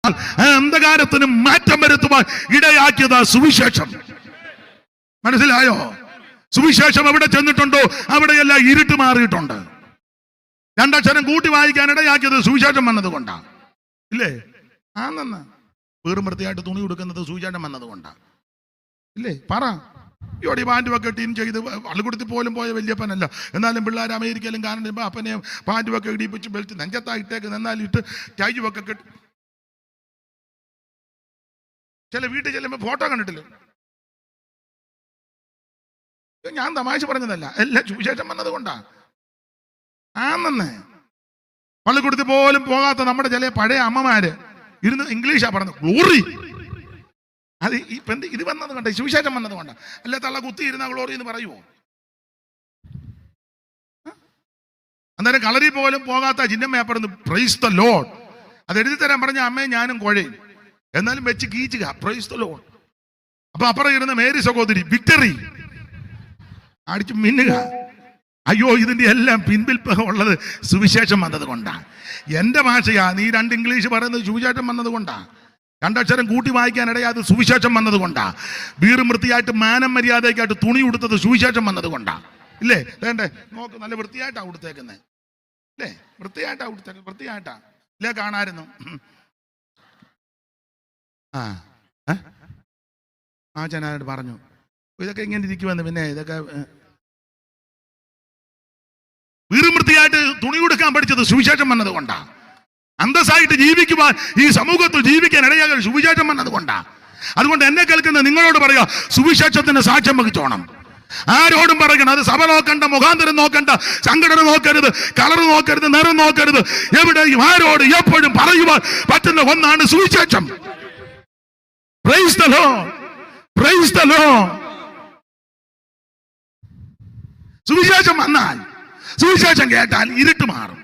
അന്ധകാരത്തിന് മാറ്റം വരുത്തുവാൻ ഇടയാക്കിയത് സുവിശേഷം. മനസ്സിലായോ? സുവിശേഷം എവിടെ ചെന്നിട്ടുണ്ടോ അവിടെയെല്ലാം ഇരുട്ട് മാറിയിട്ടുണ്ട്. രണ്ടക്ഷരം കൂട്ടി വായിക്കാൻ ഇടയാക്കിയത് സുവിശേഷം വന്നതുകൊണ്ടാ, ഇല്ലേ? ആന്നെന്ന് വീറും വൃത്തിയായിട്ട് തുണി കൊടുക്കുന്നത് സുവിശേഷം വന്നതുകൊണ്ടാ, ഇല്ലേ? പറ. ഇവിടെ പാൻറ്റുമൊക്കെ ടീം ചെയ്ത് പള്ളിക്കൂടത്തിൽ പോലും പോയ വല്യപ്പനല്ല, എന്നാലും പിള്ളേർ അമേരിക്കയിലും കാണുമ്പോൾ അപ്പനെ പാൻറ്റുമൊക്കെ ഇടിപ്പിച്ച് ബെൽറ്റ് നെഞ്ചത്തായിട്ടേക്ക് നിന്നാലും ഇട്ട് ടൈജുമൊക്കെ കെട്ടി. ചില വീട്ടിൽ ചെല്ലുമ്പോൾ ഫോട്ടോ കണ്ടിട്ടില്ലേ? ഞാൻ തമാശ പറഞ്ഞതല്ല, എല്ലാം സുവിശേഷം വന്നതുകൊണ്ടാ. ആന്നെന്ന് പള്ളിക്കൂടത്തിൽ പോലും പോകാത്ത നമ്മുടെ ചില പഴയ അമ്മമാര് ഇരുന്ന് ഇംഗ്ലീഷാ പറഞ്ഞത്, ഗ്ലോറി. അത് ഇത് വന്നത് കൊണ്ട, സുവിശേഷം വന്നത് കൊണ്ട. അല്ല തള്ള കുത്തി ഇരുന്ന ഗ്ലോറി എന്ന് പറയുമോ? അന്നേരം കളരി പോലും പോകാത്ത ചിന്നമ്മ പറഞ്ഞു പ്രൈസ് ദ ലോർഡ്. അത് എഴുതി തരാൻ പറഞ്ഞ അമ്മയെ ഞാനും കുഴയും, എന്നാലും വെച്ച് കീച്ചുക പ്രൈസ് ദ ലോർഡ്. അപ്പൊ അപ്പുറം ഇരുന്ന മേരി സഹോദരി വിക്ടറി അടിച്ചു മിന്നുക. അയ്യോ, ഇതിന്റെ എല്ലാം പിൻപിൽ ഉള്ളത് സുവിശേഷം വന്നത് കൊണ്ടാ. എന്റെ ഭാഷയാ, നീ രണ്ട് ഇംഗ്ലീഷ് പറയുന്നത് സുവിശേഷം വന്നത് കൊണ്ടാ. രണ്ടക്ഷരം കൂട്ടി വായിക്കാൻ ഇടയാത് സുവിശേഷം വന്നത് കൊണ്ടാ. വീറും വൃത്തിയായിട്ട് മാനം മര്യാദയ്ക്കായിട്ട് തുണി ഉടുത്തത് സുവിശേഷം വന്നത് കൊണ്ടാ, ഇല്ലേ? വേണ്ടേ? നോക്ക്, നല്ല വൃത്തിയായിട്ടാ ഉടുത്തേക്കുന്നത്, ഇല്ലേ? വൃത്തിയായിട്ടാ ഉടുത്തേക്കുന്നത്, വൃത്തിയായിട്ടാ, ഇല്ലേ? കാണായിരുന്നു. ആ ചനായിട്ട് പറഞ്ഞു ഇതൊക്കെ ഇങ്ങനെ ഇരിക്കുമെന്ന്. പിന്നെ ഇതൊക്കെ വീറും വൃത്തിയായിട്ട് തുണി കൊടുക്കാൻ പഠിച്ചത് സുവിശേഷം വന്നത് കൊണ്ടാ. അന്തസ്സായിട്ട് ജീവിക്കുവാൻ, ഈ സമൂഹത്തിൽ ജീവിക്കാൻ ഇടയാകൽ സുവിശേഷം വന്നത് കൊണ്ടാ. അതുകൊണ്ട് എന്നെ കേൾക്കുന്ന നിങ്ങളോട് പറയാ, സുവിശേഷത്തിന് സാക്ഷ്യം വഹിച്ചോണം. ആരോടും പറയണം. അത് സഭ നോക്കണ്ട, മുഖാന്തരം നോക്കണ്ട, സംഘടന നോക്കരുത്, കളർ നോക്കരുത്, നിറം നോക്കരുത്. എവിടെയും ആരോട് എപ്പോഴും പറയുവാൻ പറ്റുന്ന ഒന്നാണ് സുവിശേഷം. Praise the Lord, praise the Lord. സുവിശേഷം വന്നാൽ, സുവിശേഷം കേട്ടാൽ ഇരുട്ട് മാറും.